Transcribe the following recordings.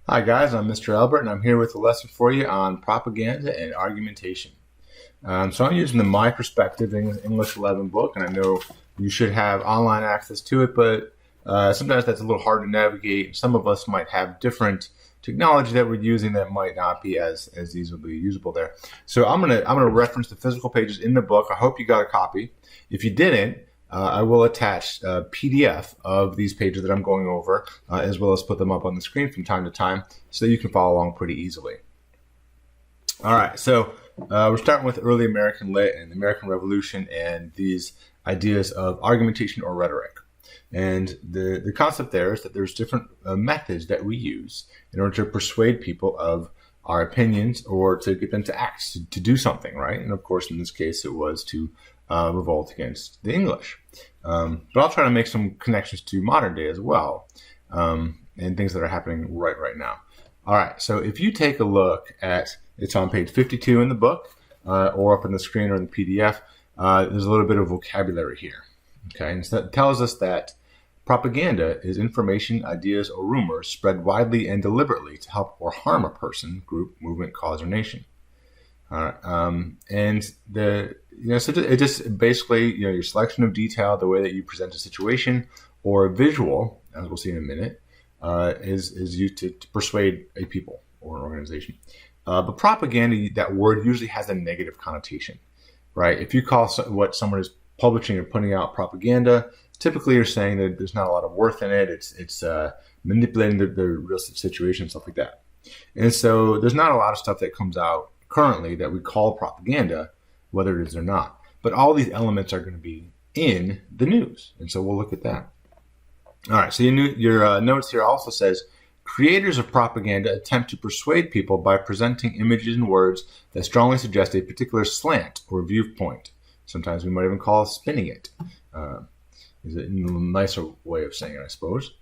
Hi guys, I'm Mr. Albert and I'm here with a lesson for you on propaganda and argumentation. So I'm using the My Perspective English 11 book, and I know you should have online access to it, but sometimes that's a little hard to navigate. Some of us might have different technology that we're using that might not be as easily usable there. So I'm gonna reference the physical pages in the book. I hope you got a copy. If you didn't, I will attach a PDF of these pages that I'm going over, as well as put them up on the screen from time to time so that you can follow along pretty easily. All right, so we're starting with early American lit and the American Revolution and these ideas of argumentation or rhetoric. And the concept there is that there's different methods that we use in order to persuade people of our opinions or to get them to act, to do something, right? And of course, in this case, it was to revolt against the English. But I'll try to make some connections to modern day as well, and things that are happening right now. All right, so if you take a look at, it's on page 52 in the book, or up on the screen or in the PDF, there's a little bit of vocabulary here. Okay, and so that tells us that propaganda is information, ideas, or rumors spread widely and deliberately to help or harm a person, group, movement, cause, or nation. All right, and so it just basically, your selection of detail, the way that you present a situation or a visual, as we'll see in a minute, is used to persuade a people or an organization. But propaganda, that word usually has a negative connotation, right? If you call what someone is publishing or putting out propaganda, typically you're saying that there's not a lot of worth in it. It's manipulating the real situation, stuff like that. And so there's not a lot of stuff that comes out currently that we call propaganda, whether it is or not. But all these elements are going to be in the news. And so we'll look at that. All right, so your notes here also says, creators of propaganda attempt to persuade people by presenting images and words that strongly suggest a particular slant or viewpoint. Sometimes we might even call it spinning it. Is a nicer way of saying it, I suppose.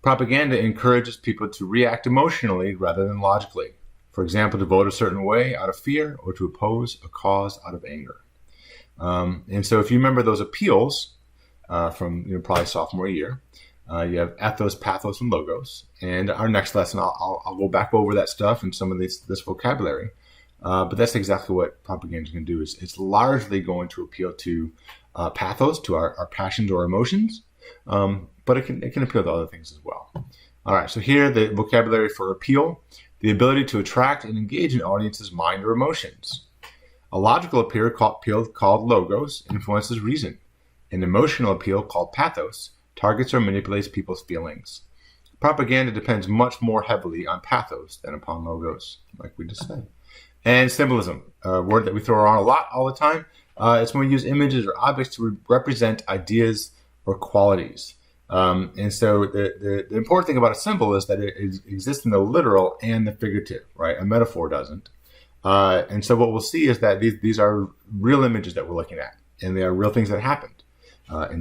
Propaganda encourages people to react emotionally rather than logically. For example, to vote a certain way out of fear or to oppose a cause out of anger. And so if you remember those appeals from probably sophomore year, you have ethos, pathos, and logos. And our next lesson, I'll go back over that stuff and some of this vocabulary. But that's exactly what propaganda is going to do. It's largely going to appeal to pathos, to our passions or emotions, but it can appeal to other things as well. All right, so here the vocabulary for appeal: the ability to attract and engage an audience's mind or emotions. A logical appeal called logos influences reason. An emotional appeal called pathos targets or manipulates people's feelings. Propaganda depends much more heavily on pathos than upon logos, like we just said. And symbolism, a word that we throw around a lot all the time. It's when we use images or objects to represent ideas or qualities. And so the important thing about a symbol is that it exists in the literal and the figurative, right? A metaphor doesn't. And so what we'll see is that these are real images that we're looking at, and they are real things that happened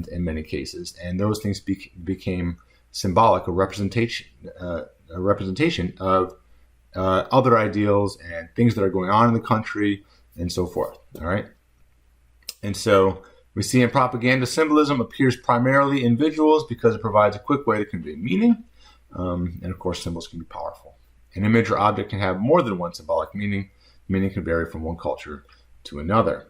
in many cases. And those things became symbolic, a representation of other ideals and things that are going on in the country and so forth. All right. And so we see in propaganda, symbolism appears primarily in visuals because it provides a quick way to convey meaning. And of course, symbols can be powerful. An image or object can have more than one symbolic meaning. Meaning can vary from one culture to another.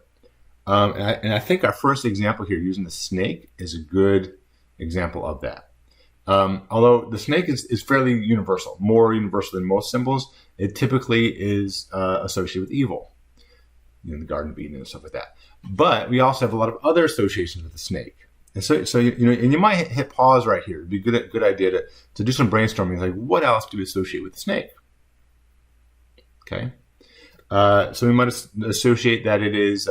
And I think our first example here, using the snake, is a good example of that. Although the snake is fairly universal, more universal than most symbols, it typically is associated with evil. The Garden of Eden and stuff like that. But we also have a lot of other associations with the snake. And so and you might hit pause right here. It'd be a good idea to do some brainstorming. Like, what else do we associate with the snake? Okay. So we might associate that it is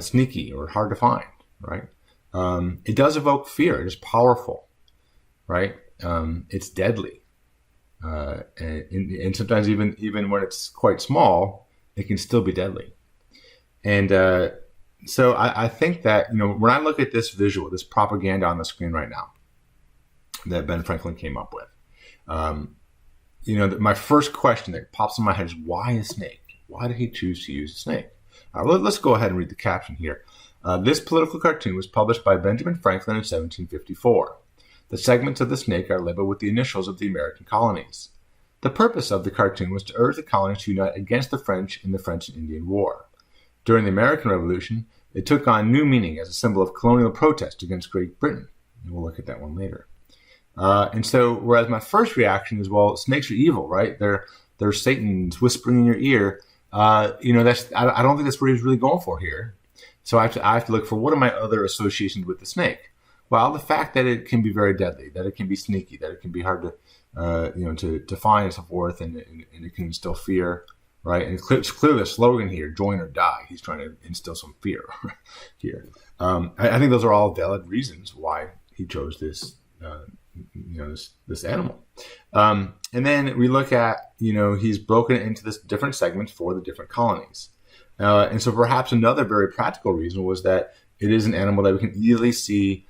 sneaky or hard to find, right? It does evoke fear. It is powerful, right? It's deadly. And sometimes even when it's quite small, it can still be deadly. And so I think that, when I look at this visual, this propaganda on the screen right now that Ben Franklin came up with, my first question that pops in my head is, why a snake? Why did he choose to use a snake? Let's go ahead and read the caption here. This political cartoon was published by Benjamin Franklin in 1754. The segments of the snake are labeled with the initials of the American colonies. The purpose of the cartoon was to urge the colonies to unite against the French in the French and Indian War. During the American Revolution, it took on new meaning as a symbol of colonial protest against Great Britain. And we'll look at that one later. And so, whereas my first reaction is, well, snakes are evil, right? They're Satan's whispering in your ear. I don't think that's what he was really going for here. So I have to look for, what are my other associations with the snake? Well, the fact that it can be very deadly, that it can be sneaky, that it can be hard to find and so forth, and it can instill fear, right? And it's clearly the slogan here, join or die. He's trying to instill some fear here. I think those are all valid reasons why he chose this this animal. And then we look at, he's broken it into this different segments for the different colonies. And so perhaps another very practical reason was that it is an animal that we can easily see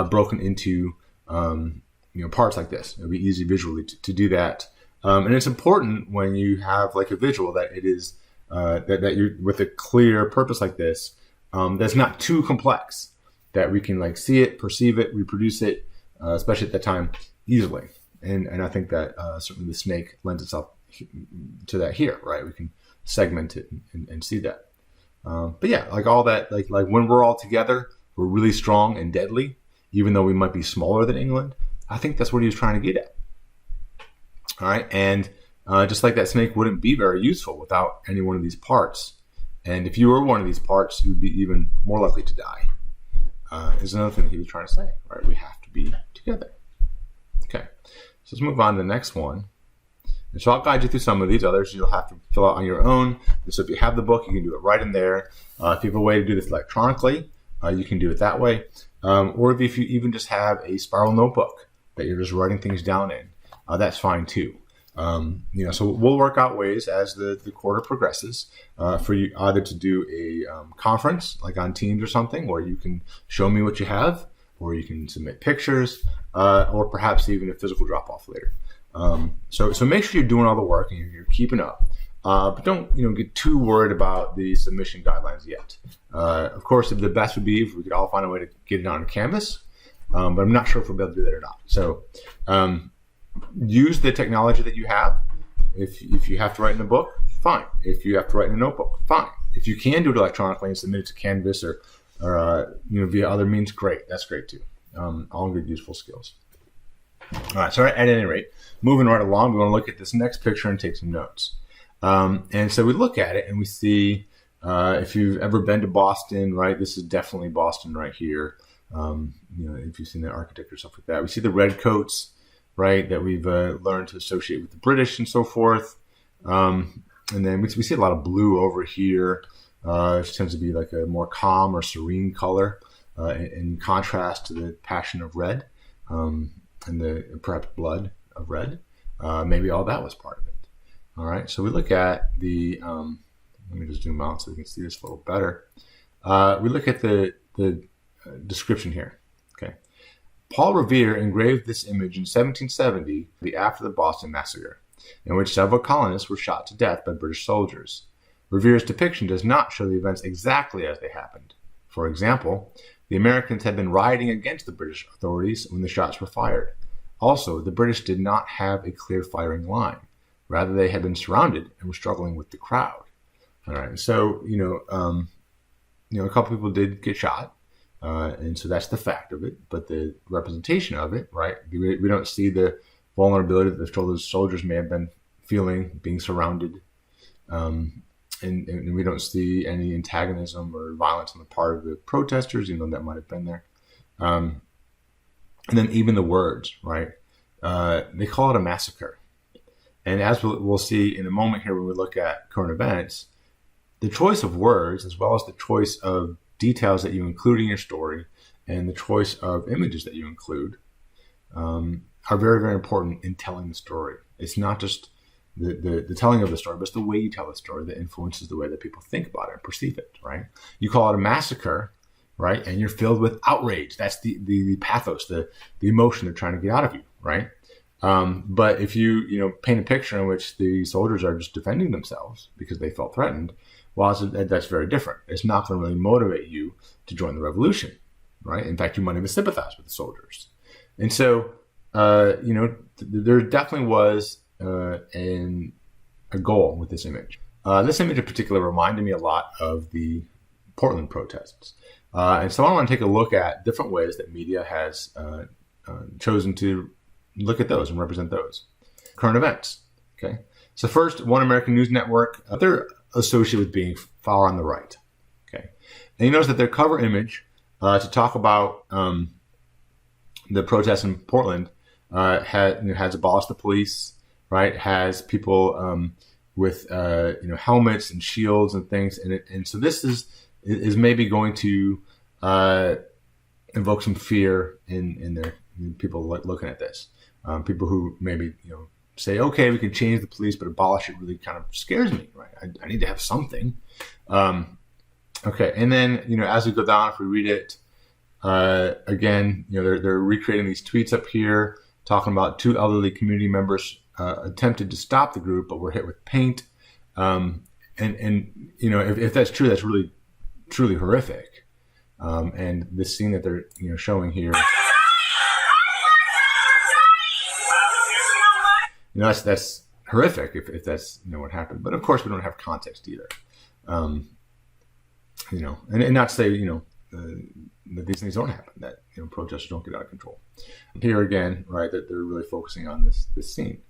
broken into parts like this. It would be easy visually to do that. And it's important when you have like a visual that it is that you're with a clear purpose like this, that's not too complex, that we can like see it, perceive it, reproduce it, especially at that time, easily. And I think that certainly the snake lends itself to that here, right? We can segment it and see that. But yeah, like all that, like when we're all together, we're really strong and deadly, even though we might be smaller than England. I think that's what he was trying to get at. All right, and just like that snake wouldn't be very useful without any one of these parts. And if you were one of these parts, you would be even more likely to die. Is another thing he was trying to say, right? We have to be together. Okay, so let's move on to the next one. And so I'll guide you through some of these. Others you'll have to fill out on your own. And so if you have the book, you can do it right in there. If you have a way to do this electronically, you can do it that way. Or if you even just have a spiral notebook that you're just writing things down in, that's fine too. So we'll work out ways as the quarter progresses for you either to do a conference like on Teams or something, where you can show me what you have, or you can submit pictures, or perhaps even a physical drop-off later. So make sure you're doing all the work and you're keeping up. But don't get too worried about the submission guidelines yet. Of course, the best would be if we could all find a way to get it on Canvas, but I'm not sure if we'll be able to do that or not. So use the technology that you have. If you have to write in a book, fine. If you have to write in a notebook, fine. If you can do it electronically and submit it to Canvas or via other means, great. That's great too. All good, useful skills. All right. So at any rate, moving right along, we want to look at this next picture and take some notes. And so we look at it and we see, if you've ever been to Boston, right, this is definitely Boston right here. If you've seen the architecture, stuff like that, we see the red coats, right, that we've learned to associate with the British and so forth. And then we see a lot of blue over here, which tends to be like a more calm or serene color, in contrast to the passion of red, and the perhaps blood of red. Maybe all that was part of it. All right, so we look at the, let me just zoom out so we can see this a little better. We look at the description here, okay. Paul Revere engraved this image in 1770, after the Boston Massacre, in which several colonists were shot to death by British soldiers. Revere's depiction does not show the events exactly as they happened. For example, the Americans had been rioting against the British authorities when the shots were fired. Also, the British did not have a clear firing line. Rather, they had been surrounded and were struggling with the crowd. All right, so a couple people did get shot, and so that's the fact of it. But the representation of it, right? We don't see the vulnerability that the soldiers may have been feeling, being surrounded, and we don't see any antagonism or violence on the part of the protesters, even though that might have been there. And then even the words, right? They call it a massacre. And as we'll see in a moment here when we look at current events, the choice of words, as well as the choice of details that you include in your story and the choice of images that you include, are very, very important in telling the story. It's not just the telling of the story, but it's the way you tell the story that influences the way that people think about it and perceive it, right? You call it a massacre, right? And you're filled with outrage. That's the pathos, the emotion they're trying to get out of you, right? But if you paint a picture in which the soldiers are just defending themselves because they felt threatened, well, that's very different. It's not going to really motivate you to join the revolution, right? In fact, you might even sympathize with the soldiers. And so, there definitely was and a goal with this image. This image in particular reminded me a lot of the Portland protests. And so I want to take a look at different ways that media has chosen to look at those and represent those. Current events. Okay. So first, One American News Network, they're associated with being far on the right. Okay. And you notice that their cover image to talk about the protests in Portland has abolished the police, right? Has people with helmets and shields and things, and so this is maybe going to invoke some fear in people looking at this. People who maybe say, okay, we can change the police, but abolish it really kind of scares me, right? I need to have something. Okay, and then as we go down, if we read it again, they're recreating these tweets up here, talking about 2 elderly community members attempted to stop the group, but were hit with paint. And if that's true, that's really truly horrific. And this scene that they're showing here, that's horrific if that's what happened. But of course, we don't have context either. And not to say that these things don't happen, that protesters don't get out of control. Here again, right, that they're really focusing on this scene.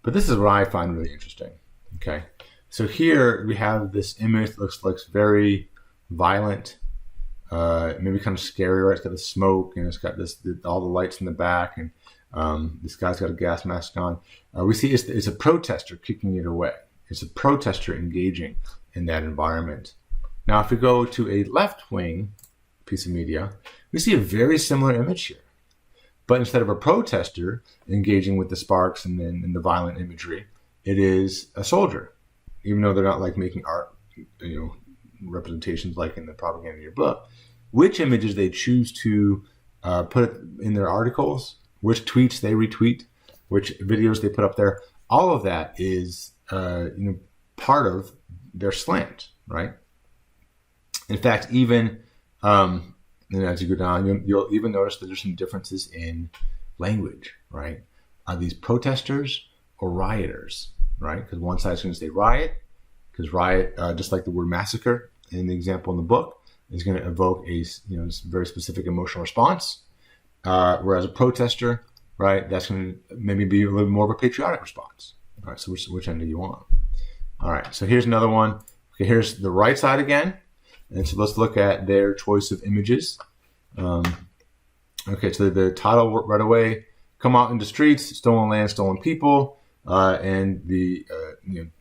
But this is what I find really interesting. Okay, so here we have this image that looks very violent, maybe kind of scary, right? It's got the smoke and it's got all the lights in the back, and this guy's got a gas mask on. We see it's a protester kicking it away. It's a protester engaging in that environment. Now, if we go to a left-wing piece of media, we see a very similar image here. But instead of a protester engaging with the sparks and the violent imagery, it is a soldier. Even though they're not like making art, representations like in the propaganda of your book. Which images they choose to put in their articles, which tweets they retweet, which videos they put up there, all of that is part of their slant, right? In fact, even and as you go down, you'll even notice that there's some differences in language, right? Are these protesters or rioters, right? Because one side's going to say riot, because riot, just like the word massacre in the example in the book, is going to evoke a very specific emotional response, whereas a protester, right, that's going to maybe be a little more of a patriotic response. All right, so which end do you want? All right, so here's another one. Okay, here's the right side again. And so let's look at their choice of images. Okay, so the title right away, come out into streets, stolen land, stolen people. And the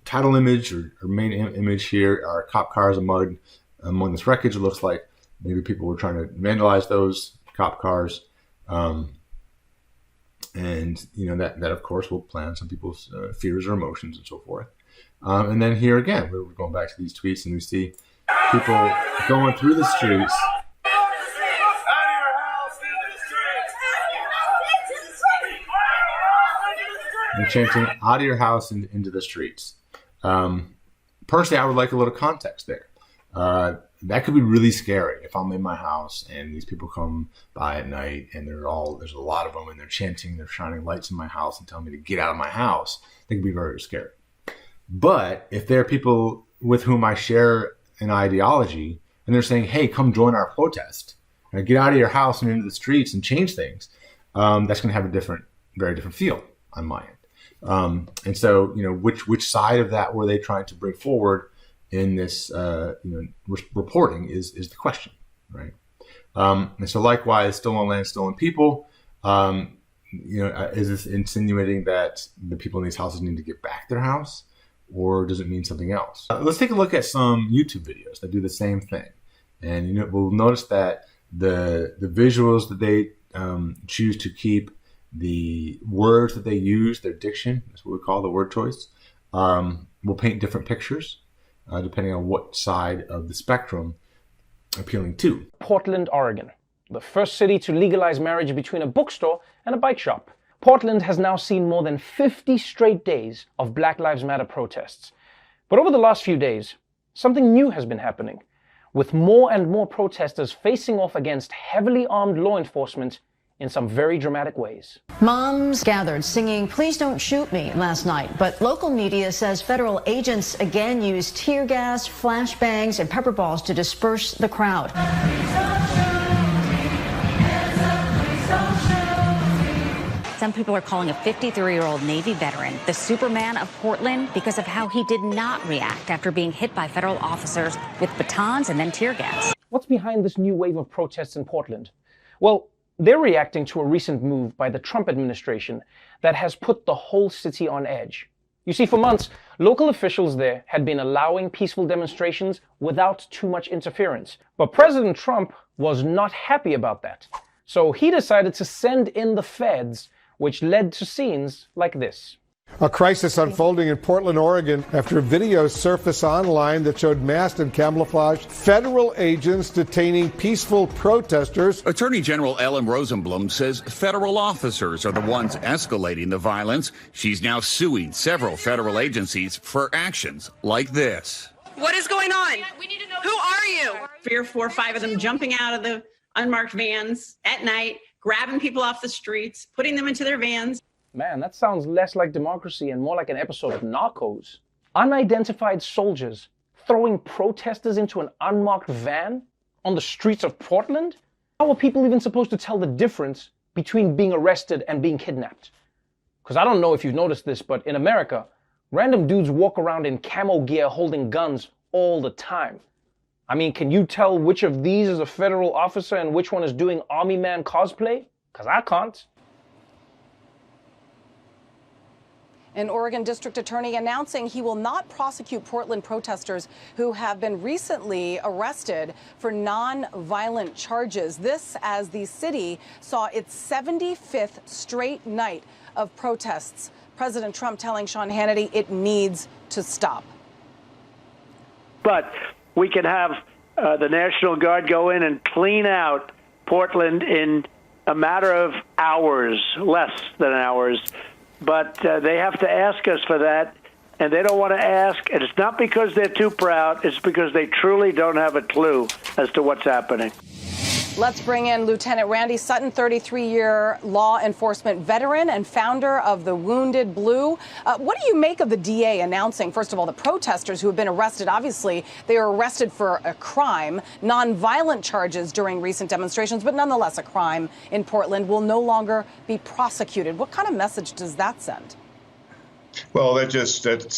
title image or main image here are cop cars among this wreckage. It looks like maybe people were trying to vandalize those cop cars. And that of course will play on some people's fears or emotions and so forth. And then here again, we're going back to these tweets and we see people going through the streets and chanting out of your house and into the streets. Personally, I would like a little context there. That could be really scary if I'm in my house and these people come by at night and there's a lot of them and they're chanting, they're shining lights in my house and telling me to get out of my house. They can be very scary. But if there are people with whom I share an ideology and they're saying, hey, come join our protest, get out of your house and into the streets and change things, that's going to have a very different feel on my end. And so, which side of that were they trying to bring forward in this, reporting is the question, right? And so likewise, stolen land, stolen people, is this insinuating that the people in these houses need to get back their house, or does it mean something else? Let's take a look at some YouTube videos that do the same thing. And, we'll notice that the visuals that they choose to keep, the words that they use, their diction, that's what we call the word choice, will paint different pictures depending on what side of the spectrum appealing to. Portland, Oregon, the first city to legalize marriage between a bookstore and a bike shop. Portland has now seen more than 50 straight days of Black Lives Matter protests. But over the last few days, something new has been happening, with more and more protesters facing off against heavily armed law enforcement in some very dramatic ways. Moms gathered singing "Please Don't Shoot Me" last night, but local media says federal agents again used tear gas, flashbangs, and pepper balls to disperse the crowd. Some people are calling a 53-year-old Navy veteran the Superman of Portland because of how he did not react after being hit by federal officers with batons and then tear gas. What's behind this new wave of protests in Portland? Well, they're reacting to a recent move by the Trump administration that has put the whole city on edge. You see, for months, local officials there had been allowing peaceful demonstrations without too much interference. But President Trump was not happy about that. So he decided to send in the feds, which led to scenes like this. A crisis unfolding in Portland, Oregon, after videos surfaced online that showed masked and camouflaged federal agents detaining peaceful protesters. Attorney General Ellen Rosenblum says federal officers are the ones escalating the violence. She's now suing several federal agencies for actions like this. What is going on? We need to know. Who are you? 3 or 4 or 5 of them jumping out of the unmarked vans at night, grabbing people off the streets, putting them into their vans. Man, that sounds less like democracy and more like an episode of Narcos. Unidentified soldiers throwing protesters into an unmarked van on the streets of Portland? How are people even supposed to tell the difference between being arrested and being kidnapped? Because I don't know if you've noticed this, but in America, random dudes walk around in camo gear holding guns all the time. I mean, can you tell which of these is a federal officer and which one is doing Army Man cosplay? Because I can't. An Oregon district attorney announcing he will not prosecute Portland protesters who have been recently arrested for non-violent charges. This as the city saw its 75th straight night of protests. President Trump telling Sean Hannity it needs to stop. But we can have the National Guard go in and clean out Portland in a matter of hours, less than hours. But they have to ask us for that, and they don't want to ask. And it's not because they're too proud. It's because they truly don't have a clue as to what's happening. Let's bring in Lieutenant Randy Sutton, 33-year law enforcement veteran and founder of the Wounded Blue. What do you make of the DA announcing, first of all, the protesters who have been arrested? Obviously, they were arrested for a crime, nonviolent charges during recent demonstrations, but nonetheless a crime in Portland will no longer be prosecuted. What kind of message does that send? Well, that's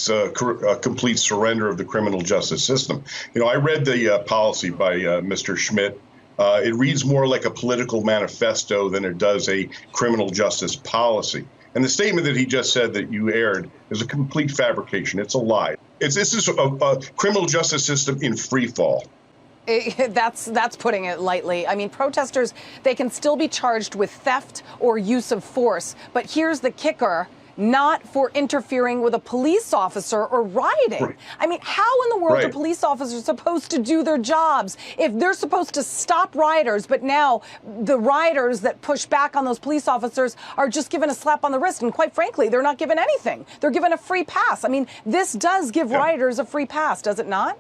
a complete surrender of the criminal justice system. You know, I read the policy by Mr. Schmidt. It reads more like a political manifesto than it does a criminal justice policy. And the statement that he just said that you aired is a complete fabrication. It's a lie. This is a criminal justice system in free fall. That's putting it lightly. I mean, protesters, they can still be charged with theft or use of force. But here's the kicker. Not for interfering with a police officer or rioting. Right. I mean, how in the world are police officers supposed to do their jobs if they're supposed to stop rioters, but now the rioters that push back on those police officers are just given a slap on the wrist? And quite frankly, they're not given anything. They're given a free pass. I mean, this does give rioters a free pass, does it not?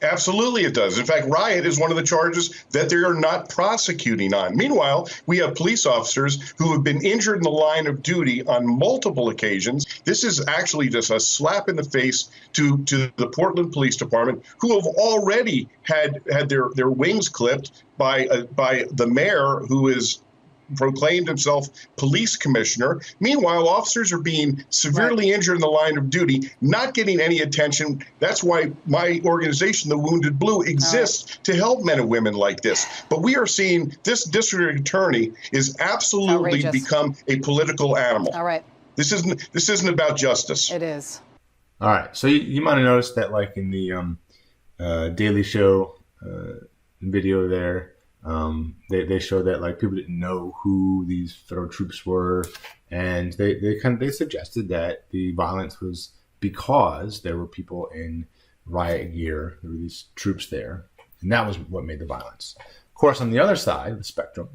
Absolutely it does. In fact, riot is one of the charges that they are not prosecuting on. Meanwhile, we have police officers who have been injured in the line of duty on multiple occasions. This is actually just a slap in the face to the Portland Police Department, who have already had their wings clipped by the mayor, who is proclaimed himself police commissioner. Meanwhile, officers are being severely injured in the line of duty, not getting any attention. That's why my organization, the Wounded Blue, exists to help men and women like this. But we are seeing this district attorney is absolutely become a political animal. All right. This isn't about justice. It is. All right. So you might have noticed that, like in the Daily Show video there, they showed that like people didn't know who these federal troops were, and they suggested that the violence was because there were people in riot gear. There were these troops there, and that was what made the violence. Of course, on the other side of the spectrum,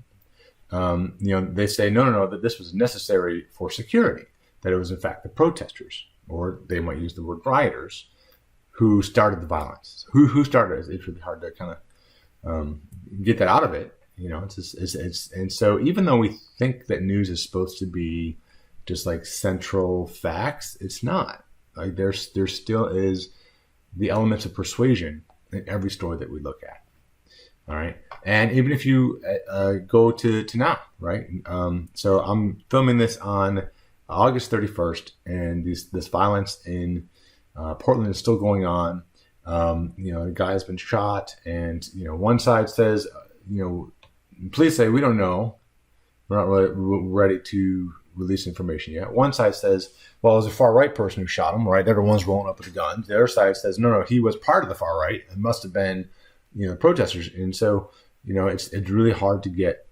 they say no, that this was necessary for security, that it was in fact the protesters, or they might use the word rioters, who started the violence. Who started it? It's really hard to kind of get that out of it, And so even though we think that news is supposed to be just like central facts, it's not. Like there still is the elements of persuasion in every story that we look at. All right, and even if you go to now, right? So I'm filming this on August 31st, and this violence in Portland is still going on. The guy has been shot, and one side says, police say we don't know, we're not really ready to release information yet. One side says, well, it was a far right person who shot him, right? They're the ones rolling up with the guns. The other side says, no, he was part of the far right. It must have been, protesters. And so, it's really hard to get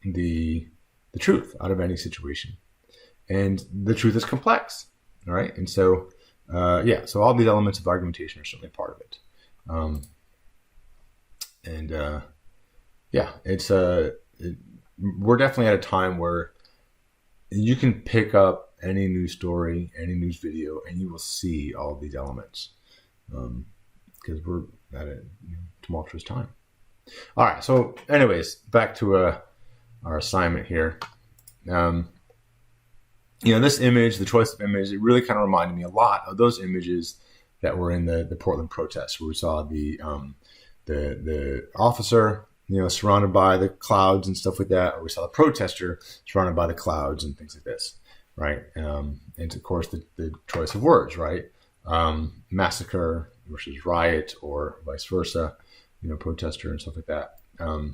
the truth out of any situation. And the truth is complex, all right? And so, so all these elements of argumentation are certainly part of it. We're definitely at a time where you can pick up any news story, any news video, and you will see all of these elements because we're at a tumultuous time. All right. So anyways, back to our assignment here. This image, the choice of image, it really kind of reminded me a lot of those images that were in the Portland protests, where we saw the officer, surrounded by the clouds and stuff like that, or we saw the protester surrounded by the clouds and things like this, right? And of course, the choice of words, right? Massacre versus riot, or vice versa, protester and stuff like that. All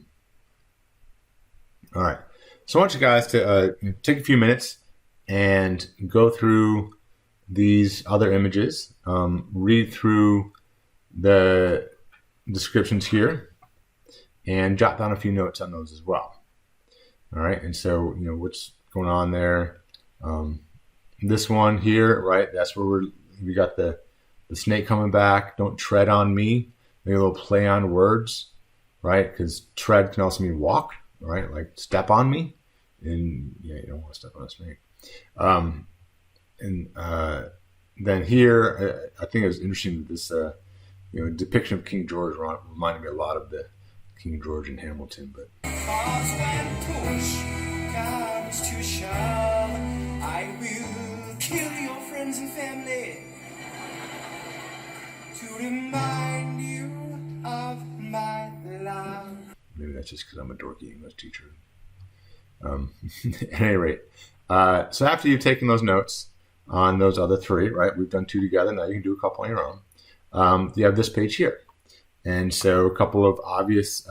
right. So I want you guys to take a few minutes and go through these other images, read through the descriptions here, and jot down a few notes on those as well. All right, and so what's going on there. This one here, right? That's where we got the snake coming back. Don't tread on me. Maybe a little play on words, right? Because tread can also mean walk, right? Like step on me, and you don't want to step on a snake. Then here, I think it was interesting that this depiction of King George reminded me a lot of the King George in Hamilton. But when push comes to shove, I will kill your friends and family to remind you of my love. Maybe that's just because I'm a dorky English teacher. At any rate, so after you've taken those notes on those other three, right? We've done two together. Now you can do a couple on your own. You have this page here. And so a couple of obvious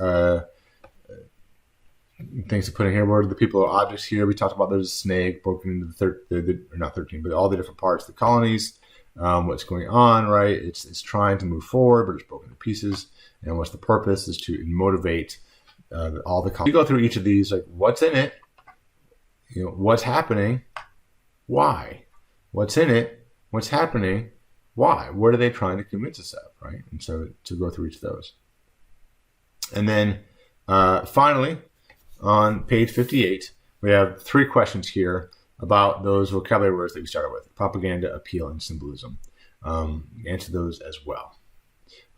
things to put in here. What are the people or objects here? We talked about there's a snake broken into not 13, but all the different parts of the colonies. What's going on, right? It's trying to move forward, but it's broken to pieces. And what's the purpose is to motivate all the colonies. You go through each of these, like what's in it? What's happening? Why? What's in it? What's happening? Why? What are they trying to convince us of, right? And so to go through each of those. And then finally, on page 58, we have three questions here about those vocabulary words that we started with: propaganda, appeal, and symbolism. Answer those as well.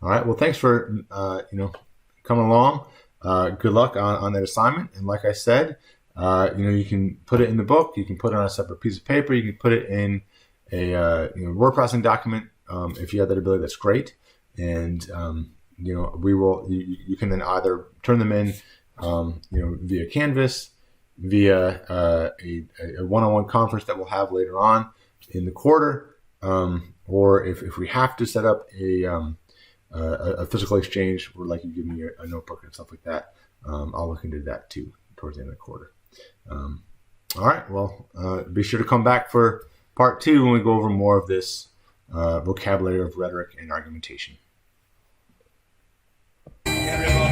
All right. Well, thanks for coming along. Good luck on that assignment. And like I said, you can put it in the book. You can put it on a separate piece of paper. You can put it in a word processing document. If you have that ability, that's great. And we will. You can then either turn them in, via Canvas, via a one-on-one conference that we'll have later on in the quarter, or if we have to set up a physical exchange, where like you give me a notebook and stuff like that, I'll look into that too towards the end of the quarter. All right. Well, be sure to come back for part 2 when we go over more of this vocabulary of rhetoric and argumentation. Everybody.